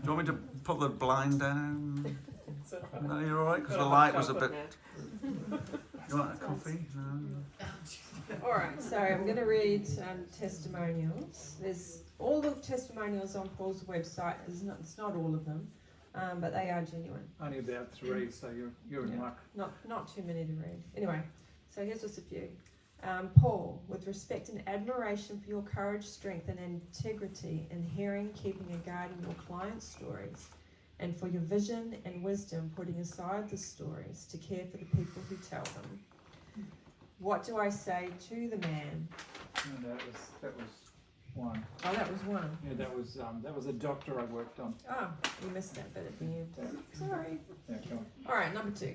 you want me to put the blind down? No, you're alright, because the light was a bit... You want a coffee? No. Alright, so I'm going to read testimonials. There's all the testimonials on Paul's website. It's not all of them, but they are genuine. Only about 3, so you're in luck. Not too many to read. Anyway, so here's just a few. Paul, with respect and admiration for your courage, strength and integrity in hearing, keeping and guarding your clients' stories, and for your vision and wisdom putting aside the stories to care for the people who tell them. What do I say to the man? And that was one. Oh, that was one. Yeah, that was a doctor I worked on. Oh, you missed that bit at the end. Sorry. Yeah, sure. Alright, number 2.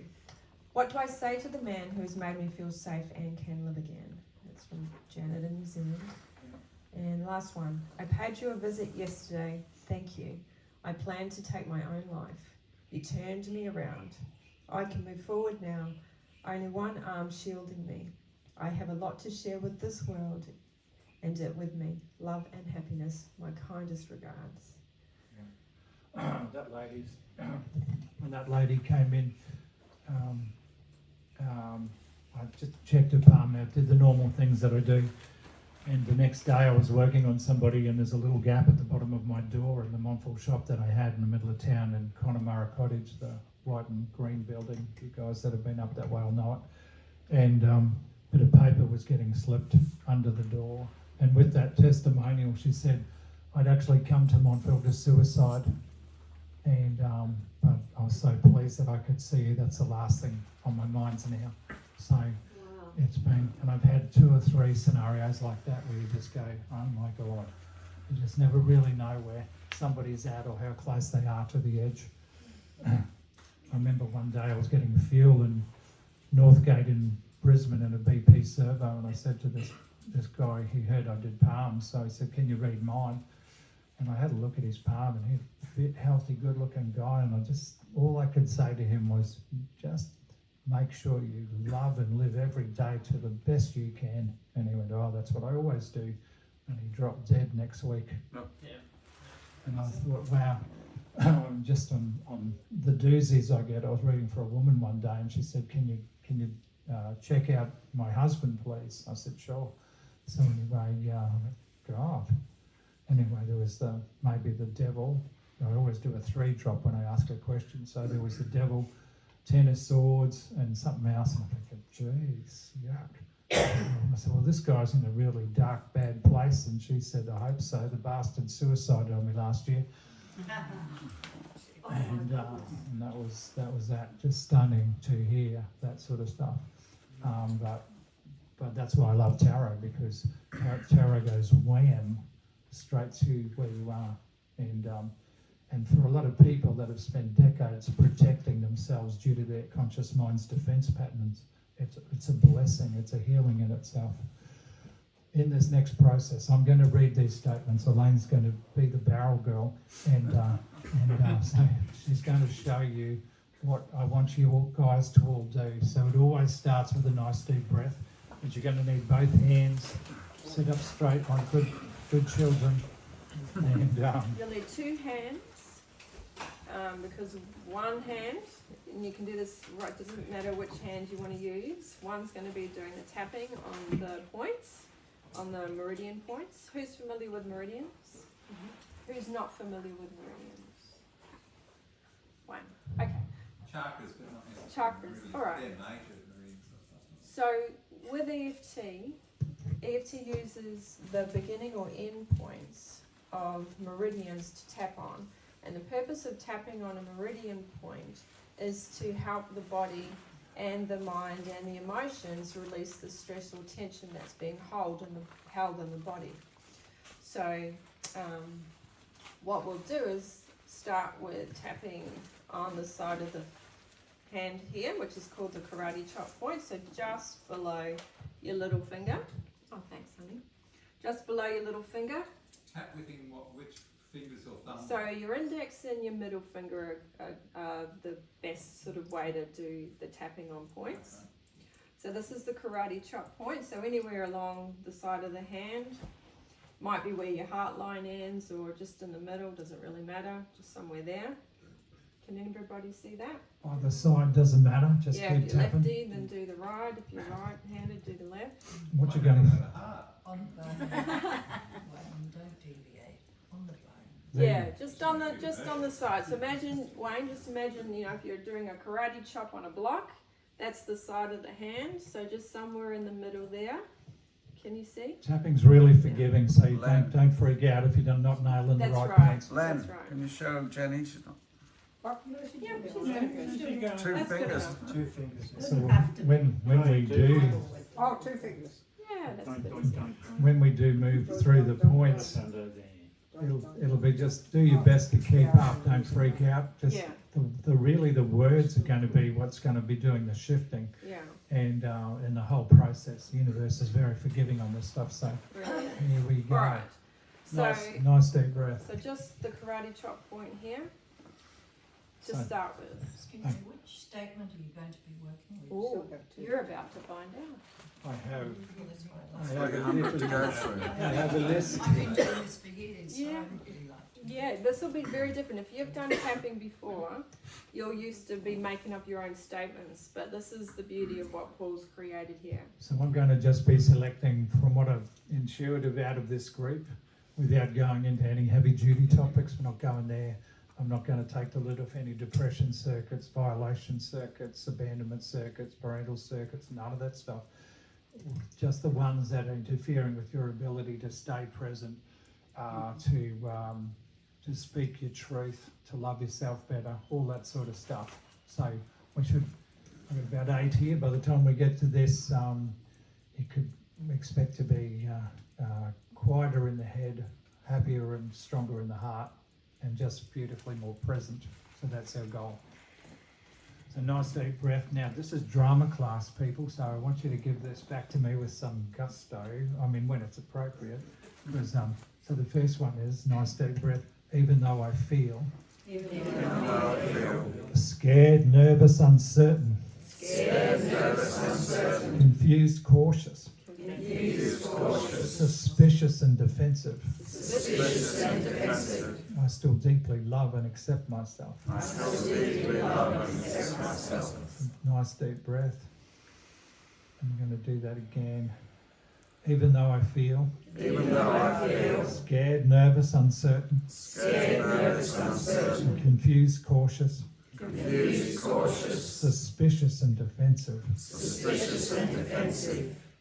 What do I say to the man who has made me feel safe and can live again? That's from Janet in New Zealand. And last one. I paid you a visit yesterday. Thank you. I planned to take my own life. You turned me around. I can move forward now. Only one arm shielding me. I have a lot to share with this world and it with me. Love and happiness. My kindest regards. That lady's when that lady came in, I just checked her palm out, did the normal things that I do, and the next day I was working on somebody and there's a little gap at the bottom of my door in the Monfort shop that I had in the middle of town in Connemara Cottage, the white and green building. You guys that have been up that way will know it. And a bit of paper was getting slipped under the door, and with that testimonial she said I'd actually come to Montville to suicide, and but I was so pleased that I could see that's the last thing on my mind's now. So it's been, and I've had 2 or 3 scenarios like that where you just go, oh my God, you just never really know where somebody's at or how close they are to the edge. I remember one day I was getting fuel in Northgate in Brisbane in a BP servo, and I said to this guy, he heard I did palms, so he said, can you read mine? And I had a look at his palm, and he's a fit, healthy, good-looking guy, and all I could say to him was, just make sure you love and live every day to the best you can. And he went, oh, that's what I always do. And he dropped dead next week. No. Yeah. And I thought, wow, just on the doozies I get. I was reading for a woman one day, and she said, can you check out my husband, please? I said, sure. So anyway, God. Anyway, there was maybe the devil. I always do a 3-drop when I ask a question. So there was the devil, 10 of swords, and something else. And I'm thinking, geez, yuck. I said, well, this guy's in a really dark, bad place. And she said, I hope so. The bastard suicided on me last year. And that was that. Just stunning to hear that sort of stuff. But that's why I love tarot, because tarot goes wham straight to where you are. And for a lot of people that have spent decades protecting themselves due to their conscious mind's defense patterns, it's a blessing, it's a healing in itself. In this next process, I'm going to read these statements. Elaine's going to be the barrel girl, and so she's going to show you what I want you all guys to all do. So it always starts with a nice deep breath, but you're going to need both hands. Sit up straight like good children. And You'll need 2 hands, because one hand, and you can do this right, doesn't matter which hand you want to use. One's going to be doing the tapping on the points, on the meridian points. Who's familiar with meridians? Mm-hmm. Who's not familiar with meridians? 1. Okay. Chakras, but not necessarily Chakras, meridians. all right. They're nature meridians or something. So with EFT uses the beginning or end points of meridians to tap on, and the purpose of tapping on a meridian point is to help the body and the mind and the emotions release the stress or tension that's being held in the body. So what we'll do is start with tapping on the side of the hand here, which is called the karate chop point, so just below your little finger. Oh, thanks, honey. Just below your little finger. Tap within which fingers or thumbs? So your index and your middle finger are the best sort of way to do the tapping on points. Okay. So this is the karate chop point, so anywhere along the side of the hand. Might be where your heart line ends or just in the middle, doesn't really matter, just somewhere there. Can anybody see that? Either side doesn't matter, just Yeah, keep if you're tapping. lefty, then do the right. If you're right-handed, do the left. What you're What going about to the heart? On the bone. Don't deviate. On the bone. Yeah, just on the side. So imagine, Wayne, just imagine, you know, if you're doing a karate chop on a block, that's the side of the hand. So just somewhere in the middle there. Can you see? tapping's really forgiving, so you Len. don't freak out if you're not nailing the That's right right. points. Len, That's right. can you show Jenny? She's not. Yeah, she's doing good. Two That's good fingers. enough. Two fingers. So when we do Oh, 2 fingers. Yeah, that's Don't, good. don't, don't. when we do move through the points, Under there. it'll be just do your best to keep up. Don't freak out. Just Yeah, the words are going to be what's going to be doing the shifting, yeah, and in the whole process, the universe is very forgiving on this stuff. So brilliant. here we go. Alright, so, Nice deep breath. so just the karate chop point here to So- start with. Excuse me, which statement are you going to be working with? Oh, you're about to find out. I have. This way. I It's have like a 100 to go little- through. I have a list. I've been doing this for years, so Yeah. I really like it. Yeah, this will be very different. If you've done tapping before, you're used to be making up your own statements, but this is the beauty of what Paul's created here. So I'm going to just be selecting from what I've intuitive out of this group without going into any heavy duty topics. We're not going there. I'm not going to take the lid off any depression circuits, violation circuits, abandonment circuits, parental circuits, none of that stuff. Just the ones that are interfering with your ability to stay present, to speak your truth, to love yourself better, all that sort of stuff. So I've got about 8 here. By the time we get to this, you could expect to be quieter in the head, happier and stronger in the heart, and just beautifully more present. So that's our goal. So nice deep breath. Now this is drama class, people, so I want you to give this back to me with some gusto. I mean, when it's appropriate. Because, so the first one is nice deep breath. Even though I feel scared, nervous, uncertain, confused, cautious, suspicious and defensive. I still deeply love and accept myself. Nice deep breath. I'm going to do that again. Even though I feel scared, nervous, uncertain, confused, cautious, suspicious and defensive.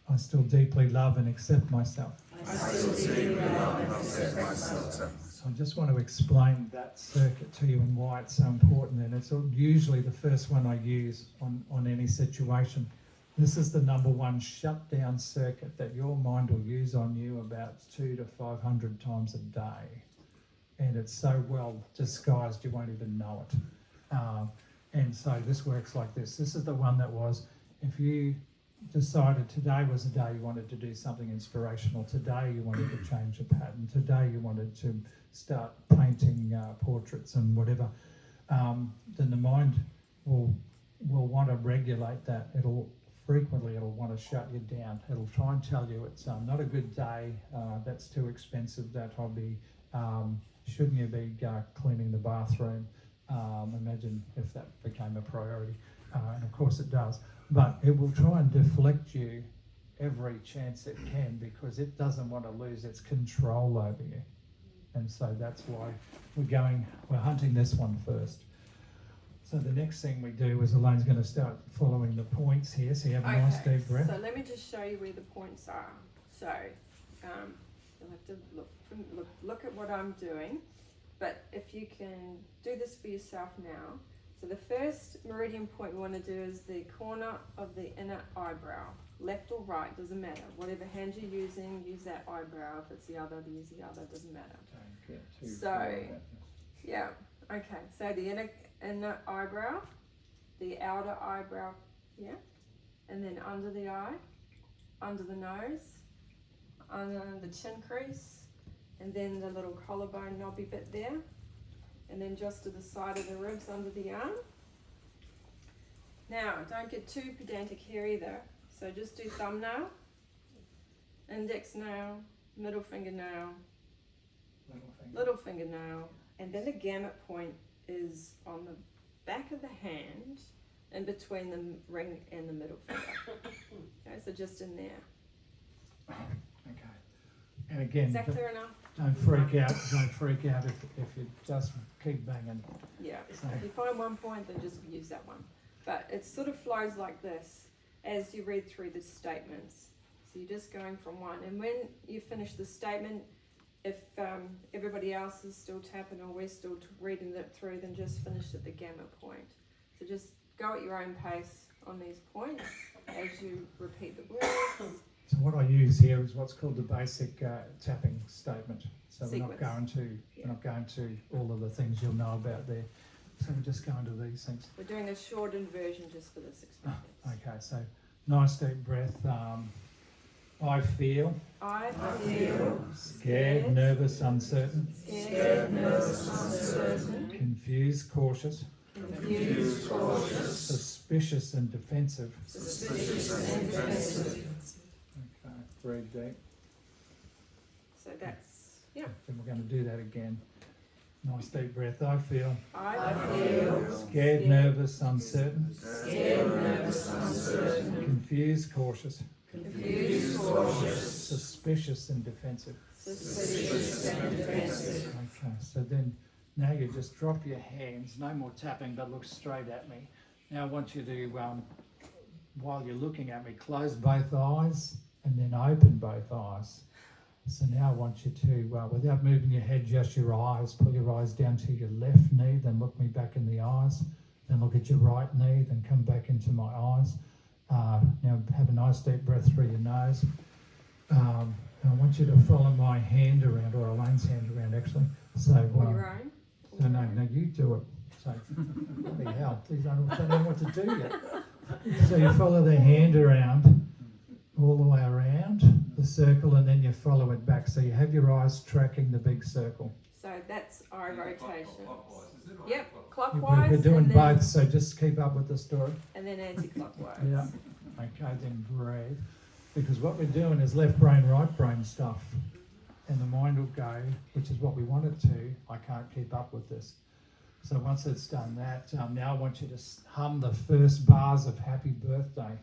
I still deeply love and accept myself. So I just want to explain that circuit to you and why it's so important. And it's usually the first one I use on any situation. This is the number one shutdown circuit that your mind will use on you about 200 to 500 times a day. And it's so well disguised you won't even know it. And so this works like this. This is the one that was, if you decided today was a day you wanted to do something inspirational, today you wanted to change a pattern, today you wanted to start painting portraits and whatever, then the mind will want to regulate that. It'll want to shut you down. It'll try and tell you it's not a good day, that's too expensive, that hobby, shouldn't you be cleaning the bathroom? Imagine if that became a priority, and of course it does. But it will try and deflect you every chance it can because it doesn't want to lose its control over you. And so that's why we're hunting this one first. So the next thing we do is Elaine's going to start following the points here. So you have a nice deep breath. So let me just show you where the points are. So you'll have to look at what I'm doing. But if you can do this for yourself now. So the first meridian point we want to do is the corner of the inner eyebrow. Left or right, doesn't matter. Whatever hand you're using, use that eyebrow. If it's the other, use the other, doesn't matter. Don't get too So, far about this. Yeah, okay. So the inner eyebrow, the outer eyebrow, yeah, and then under the eye, under the nose, under the chin crease, and then the little collarbone knobby bit there, and then just to the side of the ribs under the arm. Now, don't get too pedantic here either. So just do thumbnail, index nail, middle fingernail, Little finger. little fingernail, and then the gamut point is on the back of the hand, in between the ring and the middle finger. Okay, so just in there. Okay. And again, Is that clear enough? don't freak out. Don't freak out if you just keep banging. Yeah. So, If you find one point, then just use that one. But it sort of flows like this as you read through the statements. So you're just going from one. And when you finish the statement, if everybody else is still tapping or we're still reading it through, then just finish at the gamut point. So just go at your own pace on these points as you repeat the words. so what I use here is what's called the basic tapping statement. So we're not Sequence. going to we're not going to all of the things you'll know about there. So we're just going to these things. We're doing a shortened version just for this experience. Okay, so nice deep breath. I feel I feel scared, nervous, uncertain, scared, nervous, uncertain, confused, cautious, confused, cautious, suspicious and defensive. suspicious, and defensive. Okay, breathe deep. So that's, yeah. Then we're going to do that again. Nice deep breath. I feel I feel scared, nervous, uncertain, scared, nervous, uncertain, confused, cautious, confused, cautious, suspicious and defensive. suspicious, and defensive. Okay, so then now you just drop your hands, no more tapping, but look straight at me. Now I want you to, while you're looking at me, close both eyes and then open both eyes. So now I want you to, without moving your head, just your eyes, pull your eyes down to your left knee, then look me back in the eyes, then look at your right knee, then come back into my eyes. Now have a nice deep breath through your nose. I want you to follow my hand around, or Elaine's hand around actually. So, Or your own. no, you do it. So, bloody hell, they don't know what to do yet. So you follow the hand around, all the way around the circle, and then you follow it back. So you have your eyes tracking the big circle. So that's eye rotation. Clockwise, is it? Or Yep, clockwise? clockwise. We're doing and then, both, so just keep up with the story. And then anti-clockwise. Yeah. Okay, then breathe. Because what we're doing is left brain, right brain stuff. And the mind will go, which is what we want it to, I can't keep up with this. So once it's done that, now I want you to hum the first bars of Happy Birthday.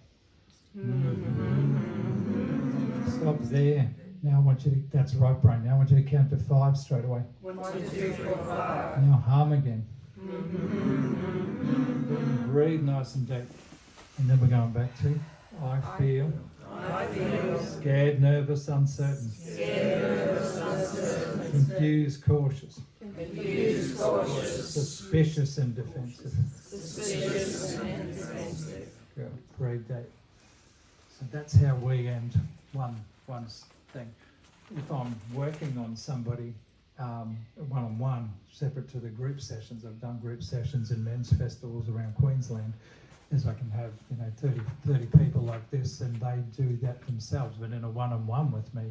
Stop there. Now I want you to, that's right brain, now I want you to count to 5 straight away. 1, 2, 3, 4, 5. Now hum again. Breathe nice and deep. And then we're going back to, I feel scared, nervous, uncertain, confused, cautious, suspicious and defensive. Good. Breathe deep. So that's how we end one thing. If I'm working on somebody one-on-one, separate to the group sessions, I've done group sessions in men's festivals around Queensland, is I can have 30 people like this, and they do that themselves. But in a one-on-one with me,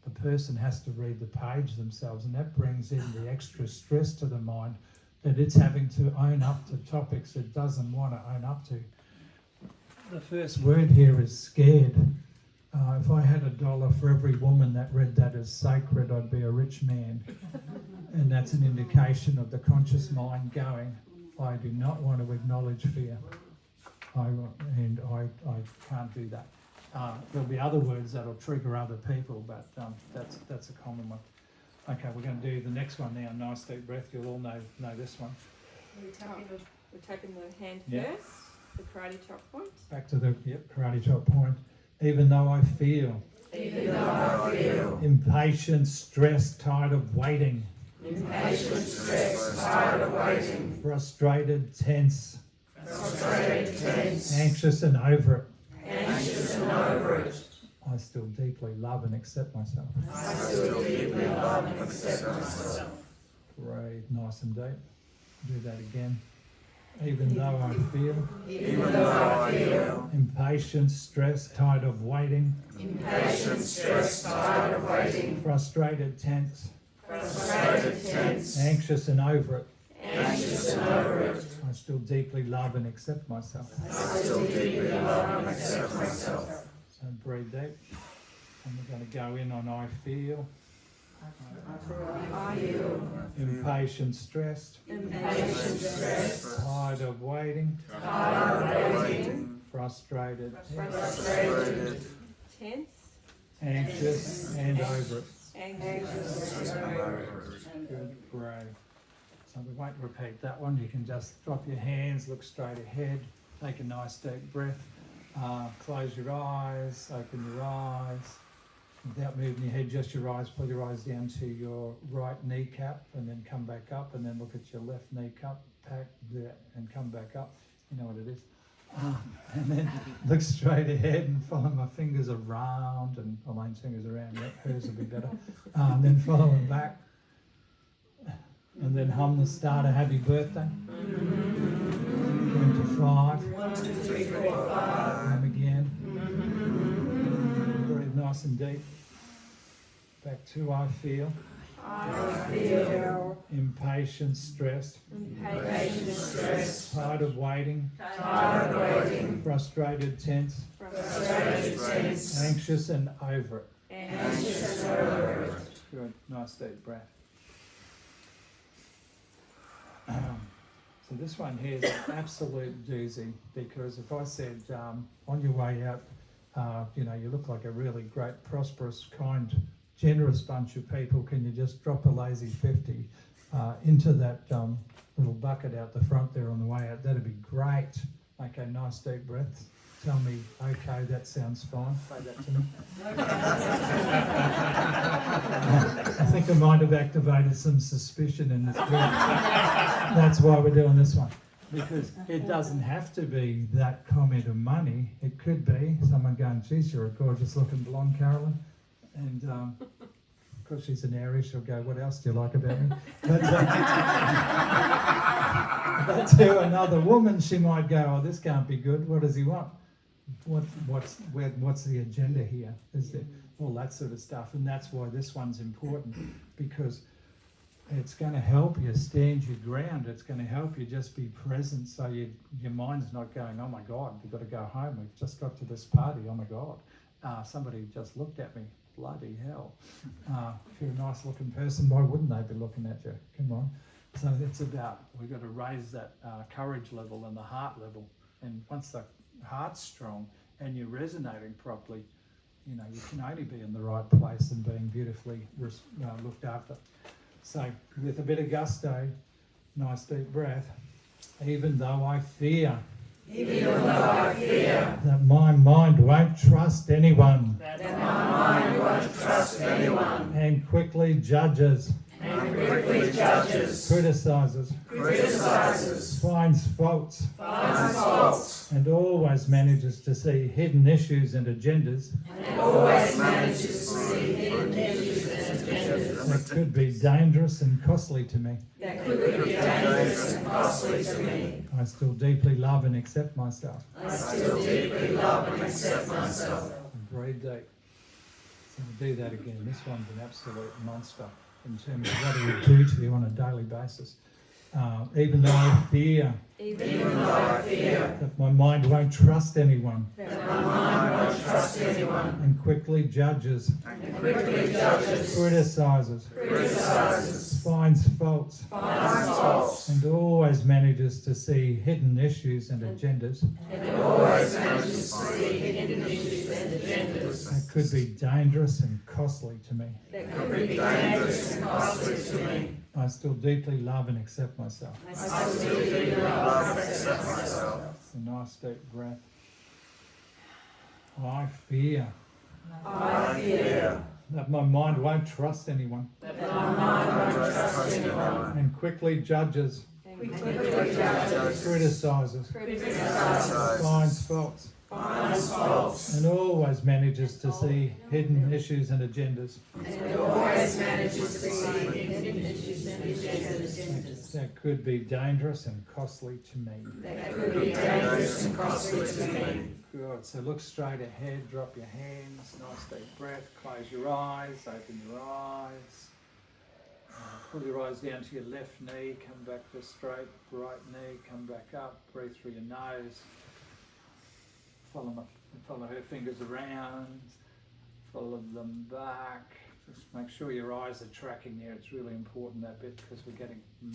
the person has to read the page themselves, and that brings in the extra stress to the mind that it's having to own up to topics it doesn't want to own up to. The first word here is scared. If I had $1 for every woman that read that as sacred, I'd be a rich man. And that's an indication of the conscious mind going, I do not want to acknowledge fear. I can't do that. There'll be other words that'll trigger other people, but that's a common one. Okay, we're going to do the next one now. Nice deep breath. You'll all know this one. We're tapping the hand Yeah. first, the karate chop point. Back to the karate chop point. Even though I feel impatient, stressed, tired of waiting, frustrated, tense, anxious and over it. I still deeply love and accept myself. Breathe nice and deep. Do that again. Even though I feel impatient, stressed, tired of waiting, frustrated, tense, anxious and over it. I still deeply love and accept myself. So breathe deep. And we're going to go in on I feel. I feel Impatient, stressed. Tired of waiting. Frustrated. tense, Anxious and over it. anxious, Good, great. So we won't repeat that one. You can just drop your hands, look straight ahead, take a nice deep breath, close your eyes, open your eyes. Without moving your head, just your eyes, pull your eyes down to your right kneecap and then come back up and then look at your left kneecap, pack there and come back up. You know what it is. And then look straight ahead and follow my fingers around, and Elaine's fingers around, yep, hers will be better. And then follow them back. And then hum the starter, happy birthday. 25. 1, 2, 3, 4, 5. Hum again. Breathe nice and deep. Back to I feel. I feel Impatient, stressed. impatient, stressed, Tired of waiting. Frustrated, tense. Anxious and over it. anxious and over it. Good. Nice deep breath. So this one here is an absolute doozy, because if I said on your way out, you know, you look like a really great, prosperous, kind, generous bunch of people, can you just drop a lazy 50 into that little bucket out the front there on the way out? That'd be great. Okay, nice deep breath. Tell me, okay, that sounds fine. Say that to me. I think I might have activated some suspicion in this group. That's why we're doing this one. Because it doesn't have to be that comment of money. It could be someone going, geez, you're a gorgeous looking blonde, Carolyn. And because she's an Aries, she'll go, what else do you like about me? But to another woman, she might go, oh, this can't be good. What does he want? What's the agenda here? Is there all that sort of stuff? And that's why this one's important, because it's going to help you stand your ground. It's going to help you just be present, so your mind's not going, oh my God, we've got to go home. We've just got to this party. Oh my God, somebody just looked at me. Bloody hell. If you're a nice looking person, why wouldn't they be looking at you? Come on. So it's about, we've got to raise that courage level and the heart level. And once the heart's strong and you're resonating properly, you know, you can only be in the right place and being beautifully looked after. So with a bit of gusto, nice deep breath, even though I fear that my mind won't trust anyone, and quickly judges, criticizes, finds faults, and always manages to see hidden issues and agendas, that could be dangerous and costly to me. I still deeply love and accept myself. And breathe deep. So we'll do that again. This one's an absolute monster in terms of what it will do to you on a daily basis. Even though I fear that my mind won't trust anyone, and quickly judges, criticizes, finds faults, and always manages to see hidden issues and agendas, that could be dangerous and costly to me. I still deeply love and accept myself. It's a nice deep breath. I fear that my mind won't trust anyone, and quickly judges, criticizes, finds faults, and always manages to see hidden issues and agendas, that could be dangerous and costly to me. Good. So look straight ahead, drop your hands, nice deep breath, close your eyes, open your eyes. Pull your eyes down to your left knee, come back to straight, right knee, come back up, breathe through your nose. Follow her fingers around, Follow them back. Just make sure your eyes are tracking there. It's really important, that bit, because we're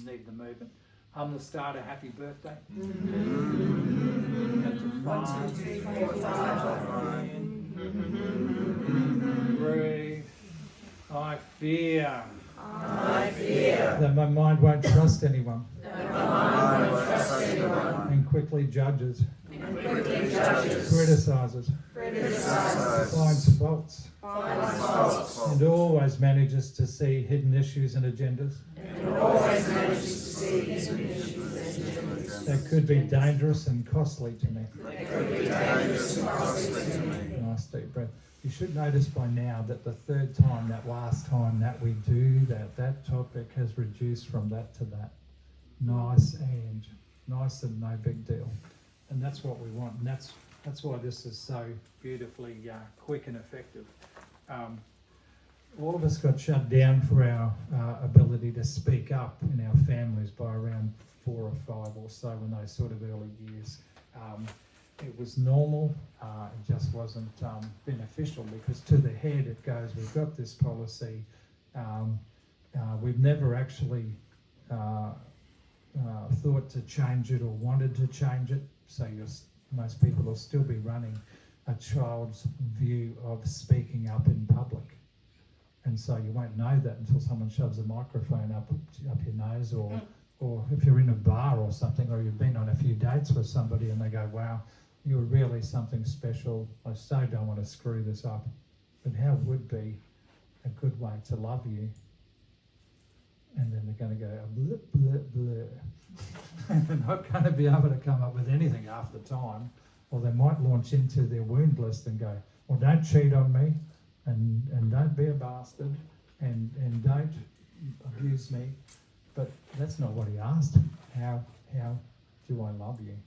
need the movement. The starter, happy birthday. Count to 5. 1, 2, 3, 4, 5. Breathe. I fear. I fear. That my mind won't trust anyone. That my mind won't trust anyone. And quickly judges. And quickly judges. Criticizes. Finds faults. And always manages to see hidden issues and agendas. That could be dangerous and costly to me. Nice deep breath. You should notice by now that the third time, that last time that we do that, that topic has reduced from that to that. Nice and no big deal. And that's what we want. And that's why this is so beautifully quick and effective. All of us got shut down for our ability to speak up in our families by around 4 or 5 or so in those sort of early years. It was normal, it just wasn't beneficial, because to the head it goes, we've got this policy, we've never actually thought to change it or wanted to change it, so most people will still be running a child's view of speaking up in public. And so you won't know that until someone shoves a microphone up your nose, or if you're in a bar or something, or you've been on a few dates with somebody and they go, wow, you're really something special, I so don't want to screw this up. But how would be a good way to love you? And then they're going to go, bleh, bleh, bleh. They're not going to be able to come up with anything half the time. Or they might launch into their wound list and go, well, don't cheat on me, and don't be a bastard, and don't abuse me. But that's not what he asked. How do I love you?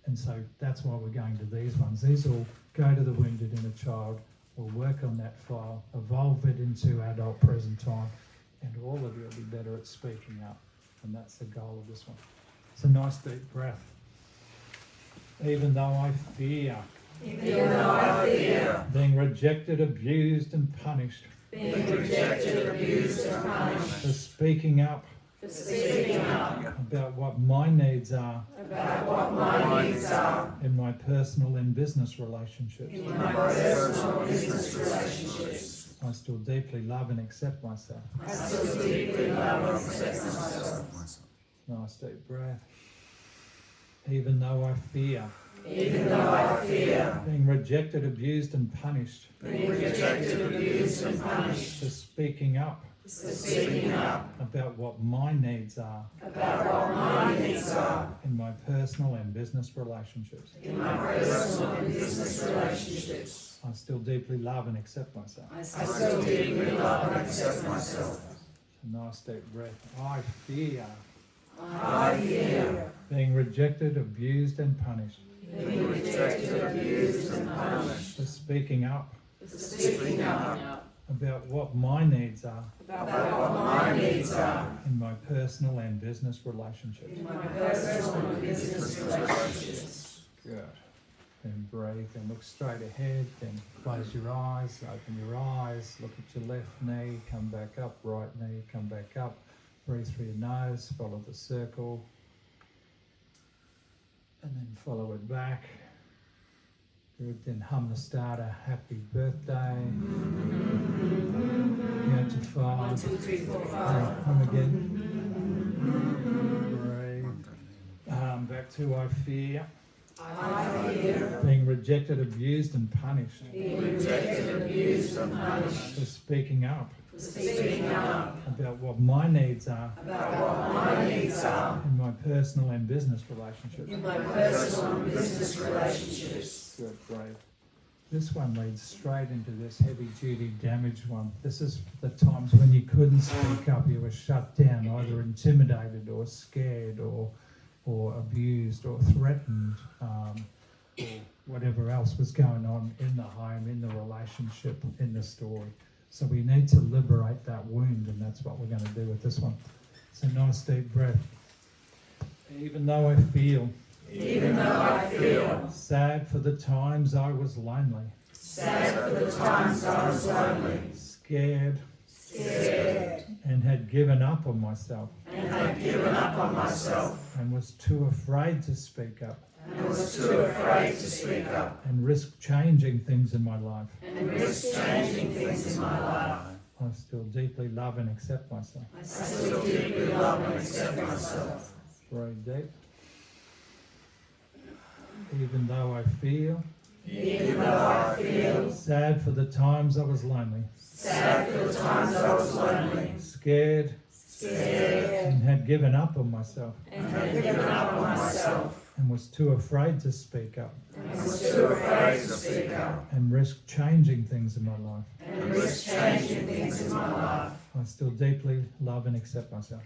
And so that's why we're going to these ones. These will go to the wounded inner child, we'll work on that file, evolve it into adult present time, and all of you will be better at speaking up. And that's the goal of this one. It's a nice deep breath. Even though I fear. Even though I fear. Being rejected, abused and punished. Being rejected, abused and punished. For speaking up. For speaking up. About what my needs are. About what my needs are. In my personal and business relationships. In my personal and business relationships. I still deeply love and accept myself. I still deeply love and accept myself. Nice deep breath. Even though I fear. Even though I fear. Being rejected, abused and punished. Being rejected, abused and punished. For speaking up. For speaking up. About what my needs are. About what my needs are. In my personal and business relationships. In my personal and business relationships. I still deeply love and accept myself. I still deeply love and accept myself. A nice deep breath. I fear. I fear. Being rejected, abused and punished. Being rejected, abused and punished. For speaking up. For speaking up. About what my needs are. About what my needs are. In my personal and business relationships. In my personal and business relationships. Good. Then breathe and look straight ahead. Then close your eyes, open your eyes, look at your left knee, come back up, right knee, come back up. Breathe through your nose, follow the circle. And then follow it back. Good, then hum the starter, happy birthday. Count to 5. 1, 2, 3, 4, 5. Hum again. Breathe. Back to I fear. I fear. Being rejected, abused and punished. Being rejected, abused and punished. For speaking up. For speaking up. About what my needs are. About what my needs are. In my personal and business relationships. In my personal and business relationships. Good, brave. This one leads straight into this heavy-duty damage one. This is the times when you couldn't speak up, you were shut down, either intimidated or scared or abused or threatened, or whatever else was going on in the home, in the relationship, in the story. So we need to liberate that wound, and that's what we're going to do with this one. So nice deep breath. Even though I feel. Even though I feel. Sad for the times I was lonely. sad for the times I was lonely, scared, and had given up on myself, and was too afraid to speak up, and risk changing things in my life. I still deeply love and accept myself. Very deep. Even though I feel sad for the times I was lonely, scared, and had given up on myself, and was too afraid to speak up, and risk changing things in my life. I still deeply love and accept myself.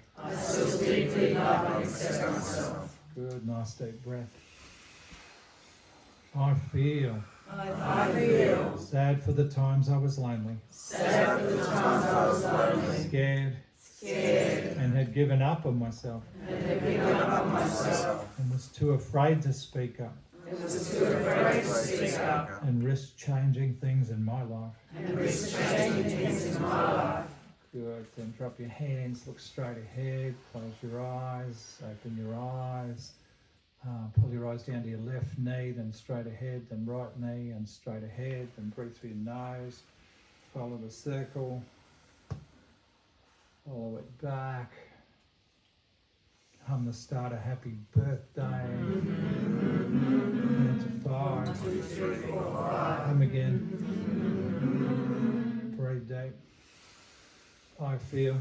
Good, nice deep breath. I feel sad for the times I was lonely, scared, and had given up on myself, and was too afraid to speak up, and risk changing things in my life. Good. Then drop your hands, look straight ahead, close your eyes, open your eyes, pull your eyes down to your left knee, then straight ahead, then right knee and straight ahead, then breathe through your nose, follow the circle, follow it back, hum the start a happy birthday, count to 5, hum again, breathe deep. I feel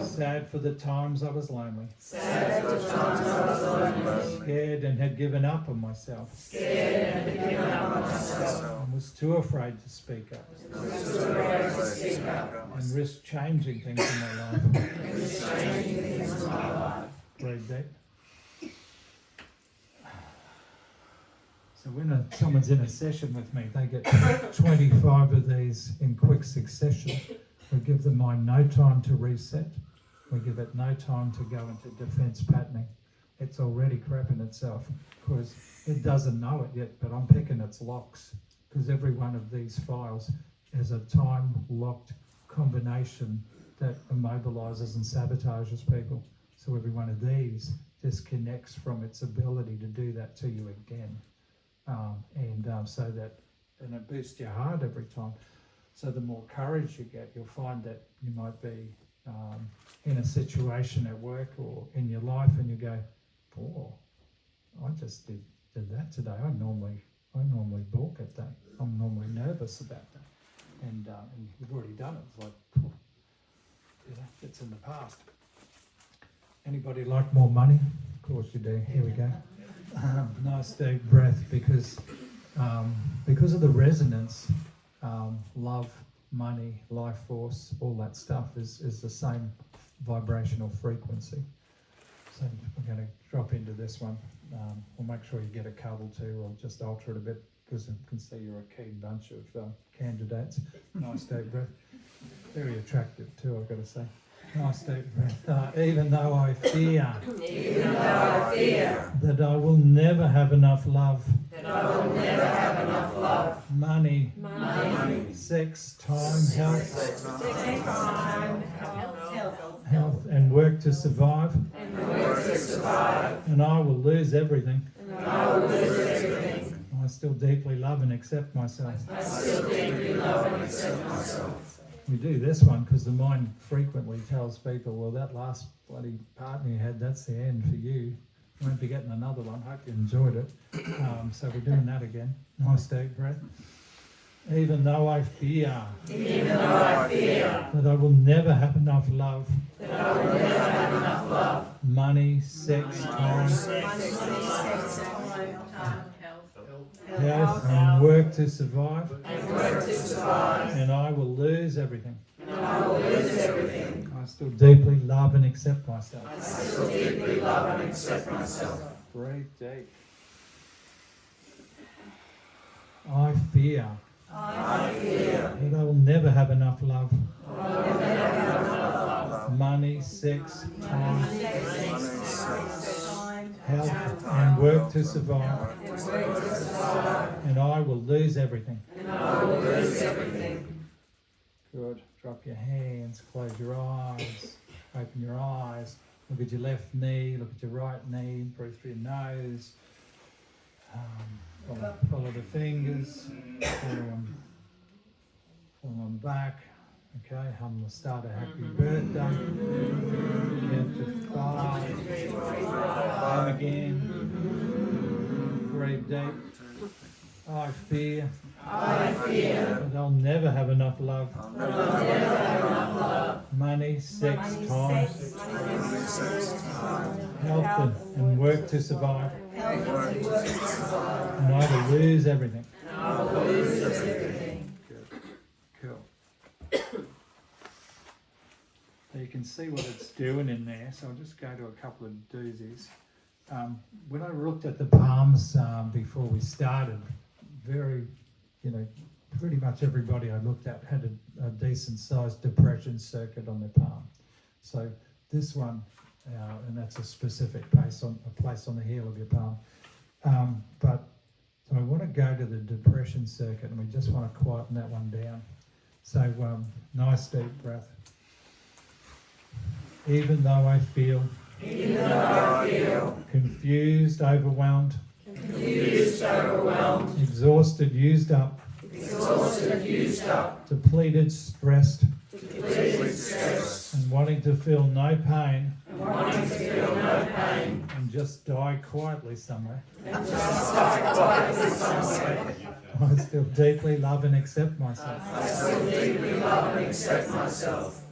sad for the times I was lonely, scared and had given up on myself, and was too afraid to speak up, and risk changing things in my life. Breathe deep. So when someone's in a session with me, they get 25 of these in quick succession. We give the mind no time to reset. We give it no time to go into defense patterning. It's already crapping itself because it doesn't know it yet, but I'm picking its locks because every one of these files is a time-locked combination that immobilizes and sabotages people. So every one of these disconnects from its ability to do that to you again. And it boosts your heart every time. So the more courage you get, you'll find that you might be in a situation at work or in your life and you go, oh, I just did that today. I normally balk at that. I'm normally nervous about that. And you've already done it. It's like, it's in the past. Anybody like more money? Of course you do. Here we go. Nice deep breath because of the resonance. Love, money, life force, all that stuff is the same vibrational frequency. So we're going to drop into this one. We'll make sure you get a cuddle too. I'll just alter it a bit because I can see you're a keen bunch of candidates. Nice deep breath. Very attractive too, I've got to say. Nice deep breath. Even though I fear that I will never have enough love, money, sex, time, health, and work to survive, and I will lose everything. I still deeply love and accept myself. We do this one because the mind frequently tells people, well, that last bloody partner you had, that's the end for you. You won't be getting another one. Hope you enjoyed it. So we're doing that again. Nice deep breath. Even though I fear that I will never have enough love, money, sex, time, health, and work to survive, and I will lose everything. I still deeply love and accept myself. Breathe deep. I fear that I will never have enough love, money, sex, time, health, and work to survive. And I will lose everything. Good. Drop your hands, close your eyes, open your eyes. Look at your left knee, look at your right knee, breathe through your nose. Follow the fingers, follow them back. Okay, hum the start a happy birthday. Count to 5. Hum again. Breathe deep. I fear that I'll never have enough love. Money, sex, time, health and work to survive. And I will lose everything. Good. Cool. So you can see what it's doing in there. So I'll just go to a couple of doozies. When I looked at the palms before we started, pretty much everybody I looked at had a decent sized depression circuit on their palm. So this one, and that's a specific place on the heel of your palm. So I want to go to the depression circuit, and we just want to quieten that one down. So nice deep breath. Even though I feel confused, overwhelmed, exhausted, used up, depleted, stressed, and wanting to feel no pain, and just die quietly somewhere. I still deeply love and accept myself.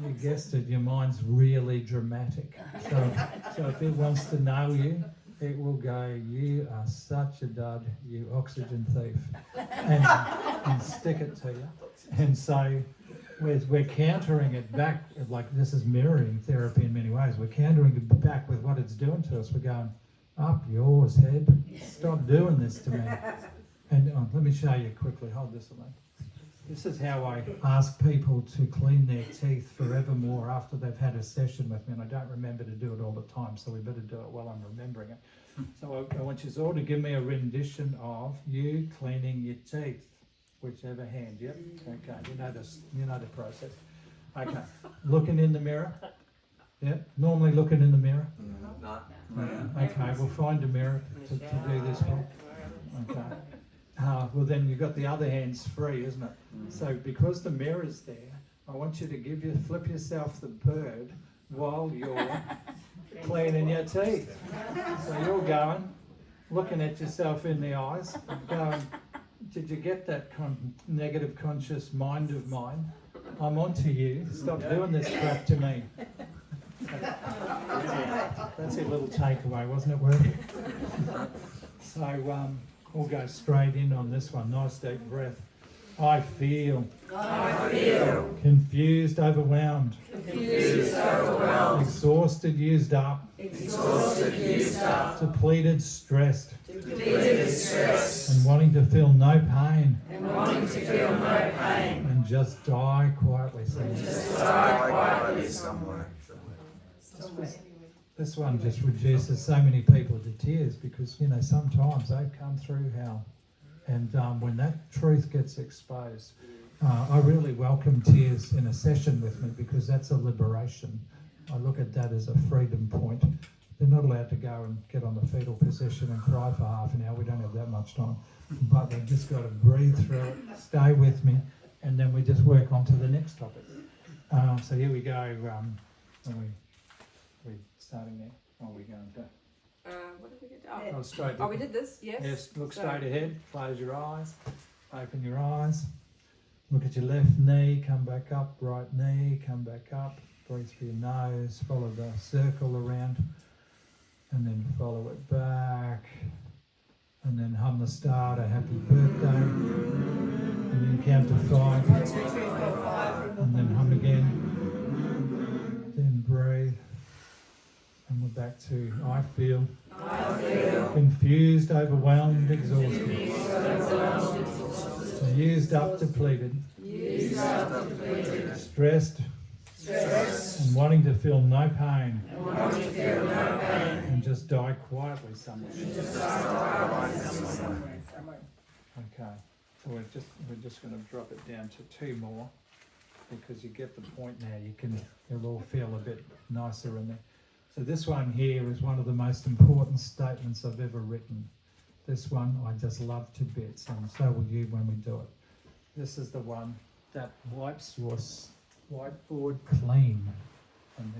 You guessed it, your mind's really dramatic. So if it wants to know you, it will go, you are such a dud, you oxygen thief, and stick it to you. And so we're countering it back, like this is mirroring therapy in many ways. We're countering it back with what it's doing to us. We're going, up yours, head. Stop doing this to me. And let me show you quickly. Hold this Elaine. This is how I ask people to clean their teeth forevermore after they've had a session with me. And I don't remember to do it all the time, so we better do it while I'm remembering it. So I want you all to give me a rendition of you cleaning your teeth, whichever hand. Yep. Okay. You know the process. Okay. Looking in the mirror. Yep. Normally looking in the mirror. Okay. We'll find a mirror to do this one. Okay. Well, then you've got the other hands free, isn't it? So because the mirror's there, I want you to flip yourself the bird while you're cleaning your teeth. So you're going, looking at yourself in the eyes, going, did you get that negative conscious mind of mine? I'm onto you. Stop doing this crap to me. That's a little takeaway, wasn't it, Worthy? So we'll go straight in on this one. Nice deep breath. I feel confused, overwhelmed, exhausted, used up, depleted, stressed, and wanting to feel no pain, and just die quietly somewhere. This one just reduces so many people to tears because, sometimes they've come through hell. And when that truth gets exposed, I really welcome tears in a session with me because that's a liberation. I look at that as a freedom point. They're not allowed to go and get on the fetal position and cry for half an hour. We don't have that much time. But they've just got to breathe through it, stay with me, and then we just work on to the next topic. So here we go. We're starting there. What are we going to? What did we get? Straight. Oh, we did this, yes. Yes, look straight ahead, close your eyes, open your eyes, look at your left knee, come back up, right knee, come back up, breathe through your nose, follow the circle around, and then follow it back, and then hum the start, a happy birthday, and then count to 5, 1, 2, 3, 4, 5, and then hum again, then breathe. And we're back to I feel confused, overwhelmed, exhausted, used up, depleted, stressed, and wanting to feel no pain, and and just die quietly somewhere. Okay, so we're just going to drop it down to 2 more, because you get the point now. You'll all feel a bit nicer in there. So this one here is one of the most important statements I've ever written. This one I just love to bits, and so will you when we do it. This is the one that wipes your whiteboard clean, and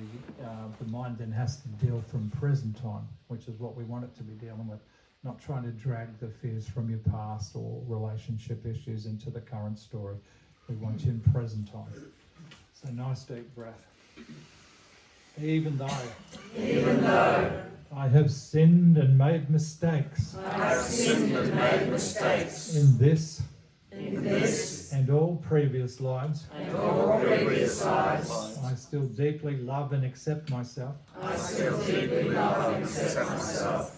the mind then has to deal from present time, which is what we want it to be dealing with, not trying to drag the fears from your past or relationship issues into the current story. We want you in present time. So nice deep breath. Even though I have sinned and made mistakes in this and all previous lives, I still deeply love and accept myself.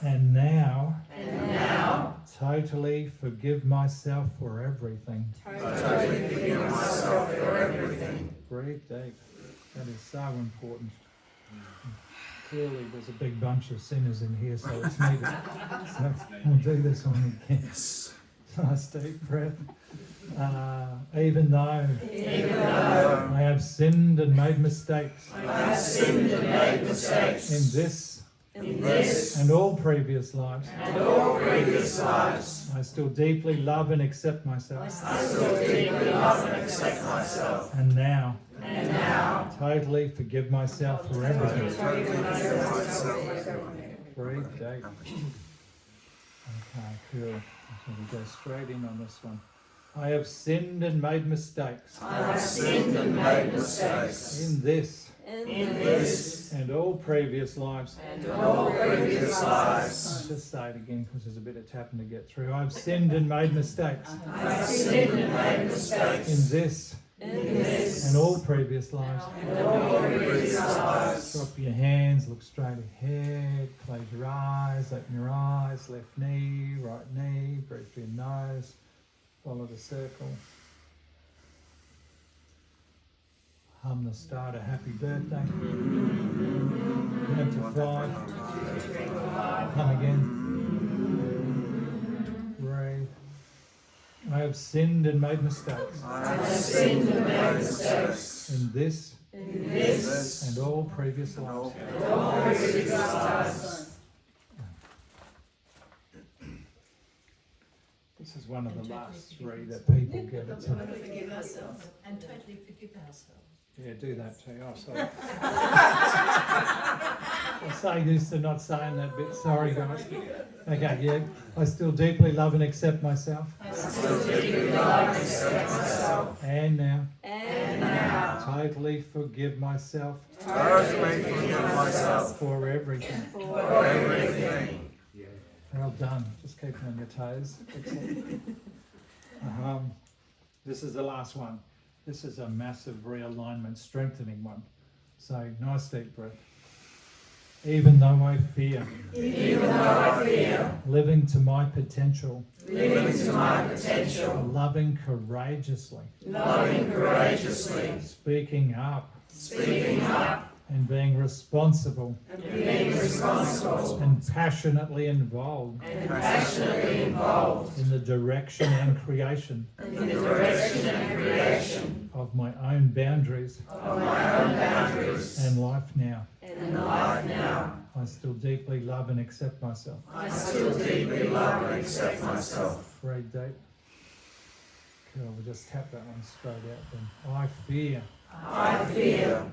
And now totally forgive myself for everything. Breathe deep. That is so important. Clearly there's a big bunch of sinners in here, so it's needed. So we'll do this one again. Nice deep breath. Even though I have sinned and made mistakes in this and all previous lives, I still deeply love and accept myself. And now totally forgive myself for everything. Breathe deep. Okay, cool. So we go straight in on this one. I have sinned and made mistakes. In this and all previous lives. Let's just say it again because there's a bit of tapping to get through. I've sinned and made mistakes. In this and all previous lives. Drop your hands, look straight ahead, close your eyes, open your eyes, left knee, right knee, breathe through your nose, follow the circle. Hum the start of Happy Birthday. Count to 5. Hum again. Breathe. I have sinned and made mistakes. In this and all previous lives. This is one of the last 3 that people get it. Forgive ourselves and totally forgive ourselves. Yeah, do that too. Oh, sorry. I'm so used to not saying that bit. Sorry, guys. Okay, yeah. I still deeply love and accept myself. And now. Totally forgive myself. For everything. Well done. Just keeping on your toes. This is the last one. This is a massive realignment, strengthening one. So, nice deep breath. Even though I fear, living to my potential, loving courageously, speaking up, and being responsible, and passionately involved, in the direction and creation, of my own boundaries, and life now. I still deeply love and accept myself. Breathe deep. Cool, we'll just tap that one straight out then. I fear.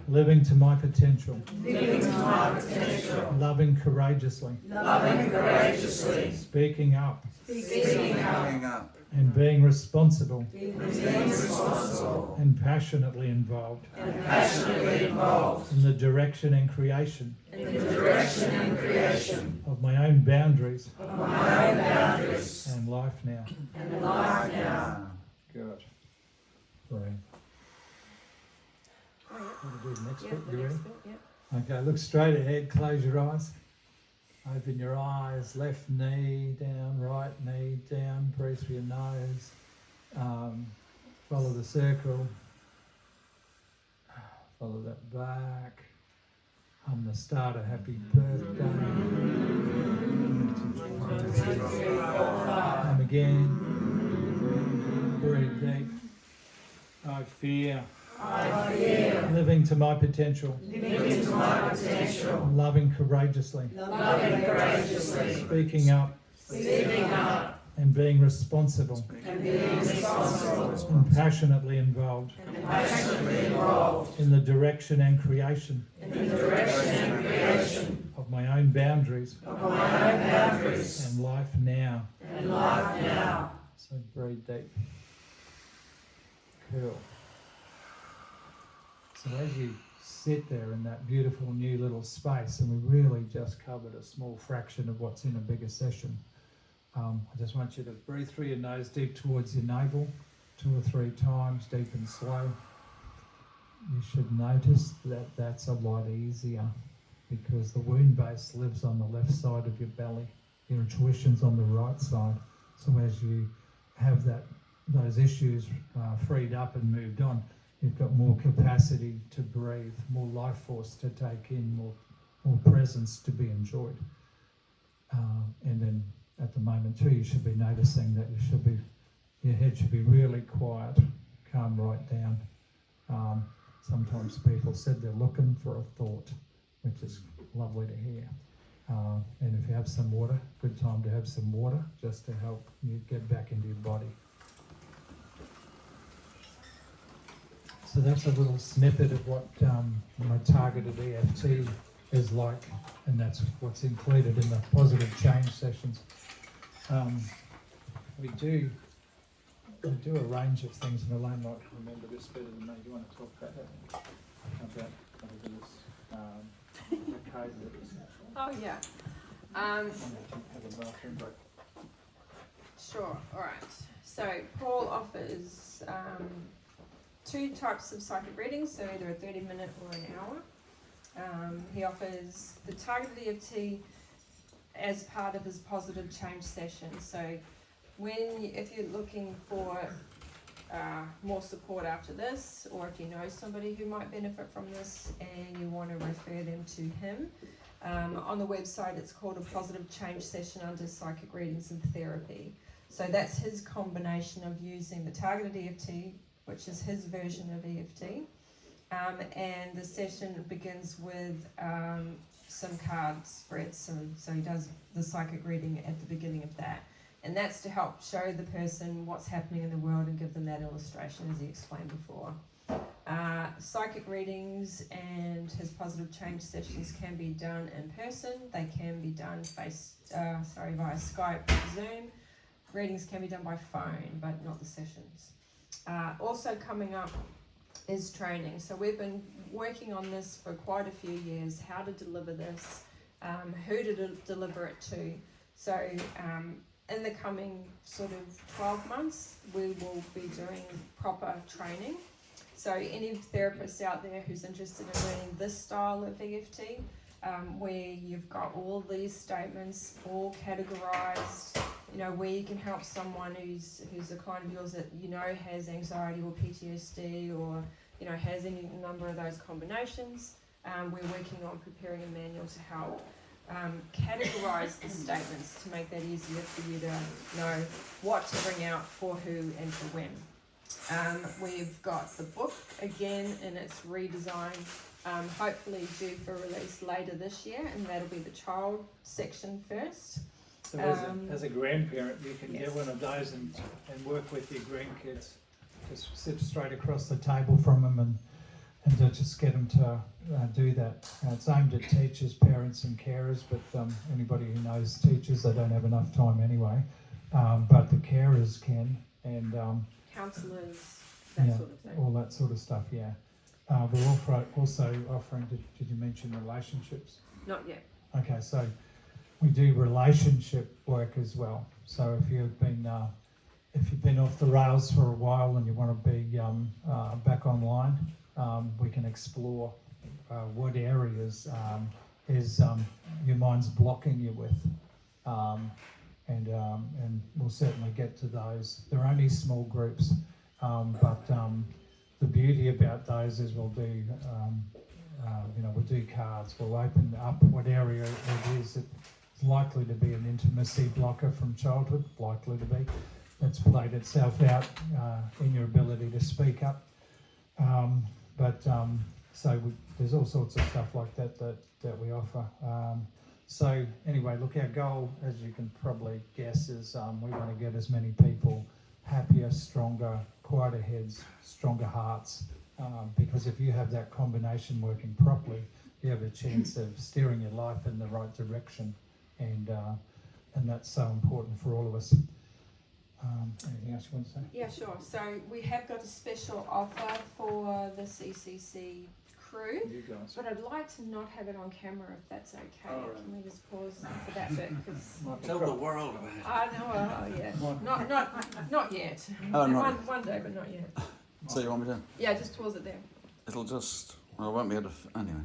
Living to my potential. Loving courageously. Speaking up. And being responsible. And passionately involved. In the direction and creation. Of my own boundaries. And life now. Good. Right. What do we do next bit? You ready? Okay, look straight ahead, close your eyes. Open your eyes, left knee down, right knee down, breathe through your nose. Follow the circle. Follow that back. Hum the start of Happy Birthday. again. Breathe deep. I fear. I fear. Living to my potential. Living to my potential. Loving courageously. Loving courageously. Speaking up. Speaking up. And being responsible. And being responsible. And passionately involved. And passionately involved. In the direction and creation. In the direction and creation. Of my own boundaries. Of my own boundaries. And life now. And life now. So breathe deep. Cool. So as you sit there in that beautiful new little space, and we really just covered a small fraction of what's in a bigger session, I just want you to breathe through your nose deep towards your navel 2 or 3 times, deep and slow. You should notice that that's a lot easier because the wound base lives on the left side of your belly. Your intuition's on the right side. So as you have those issues freed up and moved on, you've got more capacity to breathe, more life force to take in, more presence to be enjoyed. And then at the moment too, you should be noticing that your head should be really quiet, calm right down. Sometimes people said they're looking for a thought, which is lovely to hear. And if you have some water, good time to have some water just to help you get back into your body. So that's a little snippet of what my targeted EFT is like, and that's what's included in the positive change sessions. We do a range of things, and Elaine might remember this better than me. Do you want to talk about that? About this code that is Oh yeah. have a bathroom break. Sure. All right. So Paul offers 2 types of psychic readings, so either a 30-minute or an hour. He offers the targeted EFT as part of his positive change session. So if you're looking for more support after this, or if you know somebody who might benefit from this and you want to refer them to him, on the website it's called a positive change session under psychic readings and therapy. So that's his combination of using the targeted EFT, which is his version of EFT, and the session begins with some card spreads, so he does the psychic reading at the beginning of that, and that's to help show the person what's happening in the world and give them that illustration as he explained before. Psychic readings and his positive change sessions can be done in person, they can be done via Skype or Zoom. Readings can be done by phone, but not the sessions. Also coming up is training. So we've been working on this for quite a few years, how to deliver this, who to deliver it to. So in the coming sort of 12 months, we will be doing proper training. So any therapist out there who's interested in learning this style of EFT, where you've got all these statements all categorized, where you can help someone who's a client of yours that has anxiety or PTSD or has any number of those combinations. We're working on preparing a manual to help categorize the statements to make that easier for you to know what to bring out for who and for when. We've got the book again in its redesign, hopefully due for release later this year, and that'll be the child section first. So as a grandparent, you can get one of those and work with your grandkids. Just sit straight across the table from them and to just get them to do that. It's aimed at teachers, parents and carers, but anybody who knows teachers, they don't have enough time anyway. But the carers can, and counsellors, that sort of thing. All that sort of stuff, yeah. We're also offering, did you mention relationships? Not yet. Okay, so we do relationship work as well. So if you've been off the rails for a while and you want to be back online, we can explore what areas your mind's blocking you with, and we'll certainly get to those. They're only small groups, but the beauty about those is we'll do cards. We'll open up what area it is that It's likely to be an intimacy blocker from childhood, likely to be. That's played itself out in your ability to speak up. There's all sorts of stuff like that we offer. So anyway, look, our goal, as you can probably guess, is we want to get as many people happier, stronger, quieter heads, stronger hearts, because if you have that combination working properly, you have a chance of steering your life in the right direction, and that's so important for all of us. Anything else you want to say? Yeah, sure. So we have got a special offer for the CCC crew, You guys. but I'd like to not have it on camera if that's okay. All right. Can we just pause for that bit? 'Cause Tell the world about it. I know, yeah. Not yet. Oh, not one day, but not yet. So you want me to? Yeah, just pause it there. It'll just. Well, I won't be able to. Anyway.